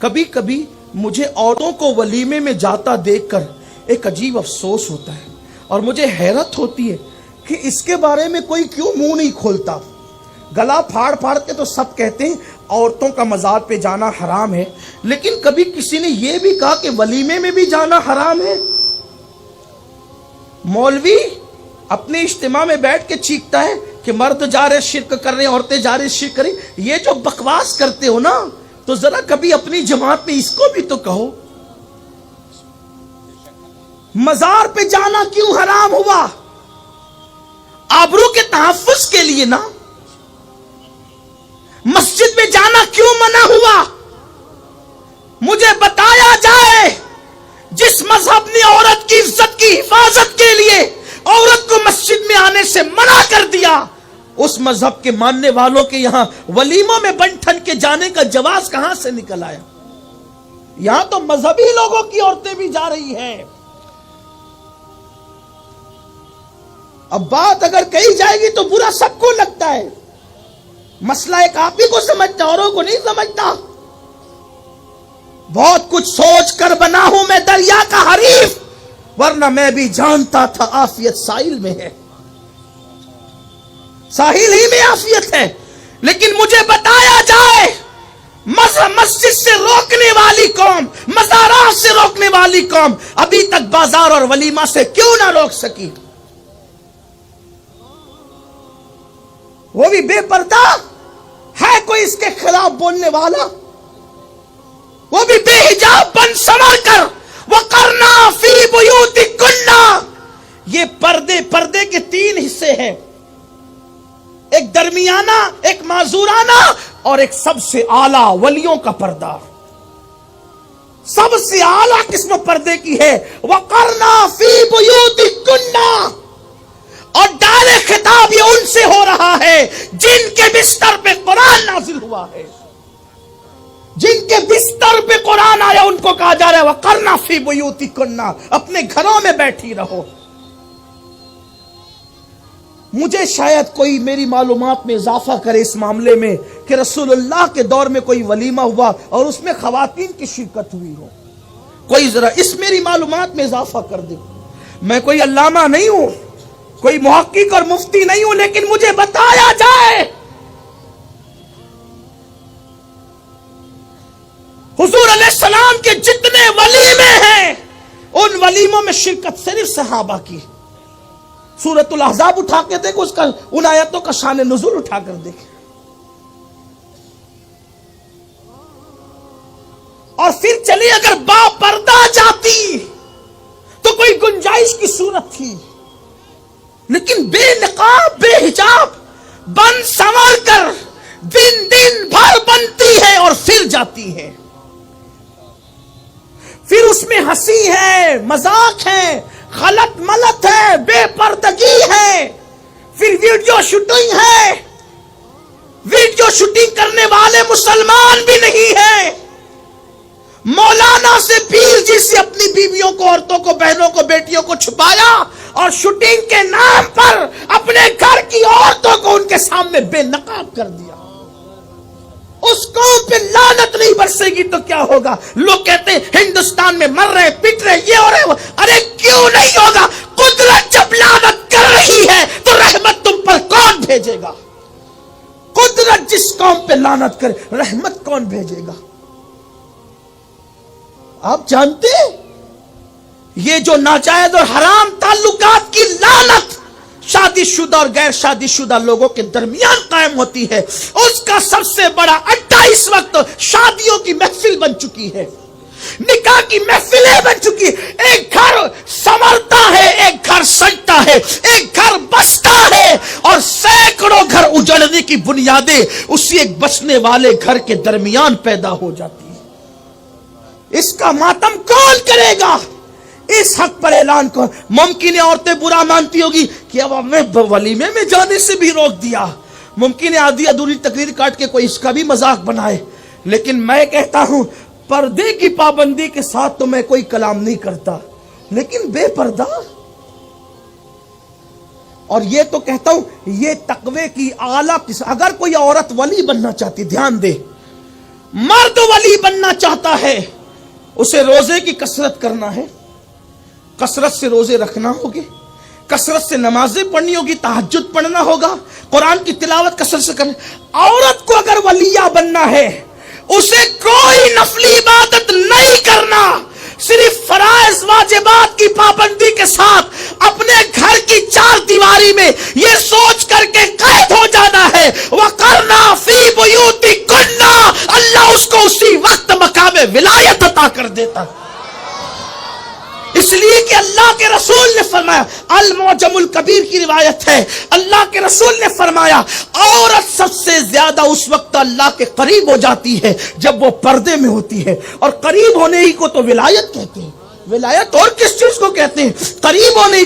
کبھی کبھی مجھے عورتوں کو ولیمے میں جاتا دیکھ کر ایک عجیب افسوس ہوتا ہے، اور مجھے حیرت ہوتی ہے کہ اس کے بارے میں کوئی کیوں منہ نہیں کھولتا۔ گلا پھاڑ پھاڑ کے تو سب کہتے ہیں عورتوں کا مزار پہ جانا حرام ہے، لیکن کبھی کسی نے یہ بھی کہا کہ ولیمے میں بھی جانا حرام ہے؟ مولوی اپنے اجتماع میں بیٹھ کے چیختا ہے کہ مرد جا رہے شرک کر رہے ہیں، عورتیں جا رہے شرک کر رہی۔ یہ جو بکواس کرتے ہو نا، تو ذرا کبھی اپنی جماعت میں اس کو بھی تو کہو۔ مزار پہ جانا کیوں حرام ہوا؟ آبرو کے تحفظ کے لیے نا۔ مسجد میں جانا کیوں منع ہوا؟ مجھے بتایا جائے جس مذہب نے عورت کی عزت کی حفاظت کے لیے عورت کو مسجد میں آنے سے منع کر دیا، اس مذہب کے ماننے والوں کے یہاں ولیموں میں بن ٹھن کے جانے کا جواز کہاں سے نکل آیا؟ یہاں تو مذہبی لوگوں کی عورتیں بھی جا رہی ہیں۔ اب بات اگر کہی جائے گی تو برا سب کو لگتا ہے، مسئلہ ایک آپ ہی کو سمجھتا، اوروں کو نہیں سمجھتا۔ بہت کچھ سوچ کر بنا ہوں میں دریا کا حریف، ورنہ میں بھی جانتا تھا عافیت ساحل میں ہے، ساحل ہی میں عافیت ہے۔ لیکن مجھے بتایا جائے مسجد سے روکنے والی قوم، مزارات سے روکنے والی قوم ابھی تک بازار اور ولیمہ سے کیوں نہ روک سکی؟ وہ بھی بے پردہ ہے، کوئی اس کے خلاف بولنے والا؟ وہ بھی بے حجاب بن سنور کر وَقَرْنَا فِي بُيُوتِكُنَّ۔ یہ پردے کے تین حصے ہیں، ایک درمیانہ، ایک معذورانہ، اور ایک سب سے اعلیٰ ولیوں کا پردہ۔ سب سے اعلیٰ قسم پردے کی ہے وَقَرْنَا فِي بُيُوتِكُنَّ، اور ڈائریکٹ خطاب یہ ان سے ہو رہا ہے جن کے بستر پہ قرآن نازل ہوا ہے، جن کے بستر پہ قرآن آیا ان کو کہا جا رہا ہے وَقَرْنَا فِي بُيُوتِكُنَّ، اپنے گھروں میں بیٹھی رہو۔ مجھے شاید کوئی میری معلومات میں اضافہ کرے اس معاملے میں کہ رسول اللہ کے دور میں کوئی ولیمہ ہوا اور اس میں خواتین کی شرکت ہوئی ہو، کوئی ذرا اس میری معلومات میں اضافہ کر دے۔ میں کوئی علامہ نہیں ہوں، کوئی محقق اور مفتی نہیں ہوں، لیکن مجھے بتایا جائے حضور علیہ السلام کے جتنے ولیمے ہیں ان ولیموں میں شرکت صرف صحابہ کی۔ سورۃ الاحزاب اٹھا کے دیکھو، اس کا ان آیتوں کا شان نزول اٹھا کر دیکھیں، اور پھر چلیے اگر با پردہ جاتی تو کوئی گنجائش کی صورت تھی، لیکن بے نقاب بے حجاب بن سنور کر دن بھر بنتی ہے اور پھر جاتی ہے۔ پھر اس میں ہنسی ہے، مذاق ہے، غلط ملت ہے، بے پردگی ہے، پھر ویڈیو شوٹنگ ہے۔ ویڈیو شوٹنگ کرنے والے مسلمان بھی نہیں ہیں۔ مولانا سے پیر جی سے اپنی بیویوں کو، عورتوں کو، بہنوں کو، بیٹیوں کو چھپایا اور شوٹنگ کے نام پر اپنے گھر کی عورتوں کو ان کے سامنے بے نقاب کر دیا۔ اس قوم پہ لعنت نہیں برسے گی تو کیا ہوگا؟ لوگ کہتے ہیں ہندوستان میں مر رہے، پٹ رہے، یہ ہو رہے، ارے کیوں نہیں ہوگا؟ قدرت جب لعنت کر رہی ہے تو رحمت تم پر کون بھیجے گا؟ قدرت جس قوم پہ لعنت کرے رحمت کون بھیجے گا؟ آپ جانتے ہیں یہ جو ناجائز اور حرام تعلقات کی لعنت شادی شدہ اور غیر شادی شدہ لوگوں کے درمیان قائم ہوتی ہے، اس کا سب سے بڑا اڈا اس وقت شادیوں کی محفل بن چکی ہے، نکاح کی محفلیں بن چکی ہے۔ ایک گھر سنورتا ہے، ایک گھر سجتا ہے، ایک گھر بستا ہے، اور سینکڑوں گھر اجڑنے کی بنیادیں اسی ایک بسنے والے گھر کے درمیان پیدا ہو جاتی ہے۔ اس کا ماتم کون کرے گا؟ اس حق پر اعلان کون؟ ممکن ہے عورتیں برا مانتی ہوگی کہ اب ہمیں ولیمے میں جانے سے بھی روک دیا، ممکن ہے آدھی ادھوری تقریر کاٹ کے کوئی اس کا بھی مذاق بنائے، لیکن میں کہتا ہوں پردے کی پابندی کے ساتھ تو میں کوئی کلام نہیں کرتا، لیکن بے پردہ، اور یہ تو کہتا ہوں یہ تقوی کی اعلیٰ قسم۔ اگر کوئی عورت ولی بننا چاہتی، دھیان دے، مرد ولی بننا چاہتا ہے اسے روزے کی کثرت کرنا ہے، کثرت سے روزے رکھنا ہوگے، کثرت سے نمازیں پڑھنی ہوگی، تہجد پڑھنا ہوگا، قرآن کی تلاوت کثرت سے کرنا۔ عورت کو اگر ولیہ بننا ہے اسے کوئی نفلی عبادت نہیں کرنا، صرف فرائض واجبات کی پابندی کے ساتھ اپنے گھر کی چار دیواری میں یہ سوچ کر کے قید ہو جانا ہے وَقَرْنَا فِي بُيُوتِكُنَّ، اللہ اس کو اسی وقت مقام ولایت عطا کر دیتا۔ اس لیے کہ اللہ کے رسول نے فرمایا، المعجم الکبیر کی روایت ہے، اللہ کے رسول نے فرمایا عورت سب سے زیادہ اس وقت اللہ کے قریب ہو جاتی ہے جب وہ پردے میں ہوتی ہے، اور قریب ہونے ہی کو تو ولایت کہتے ہیں۔ ولایت اور کس چیز کو کہتے ہیں؟ قریب ہونے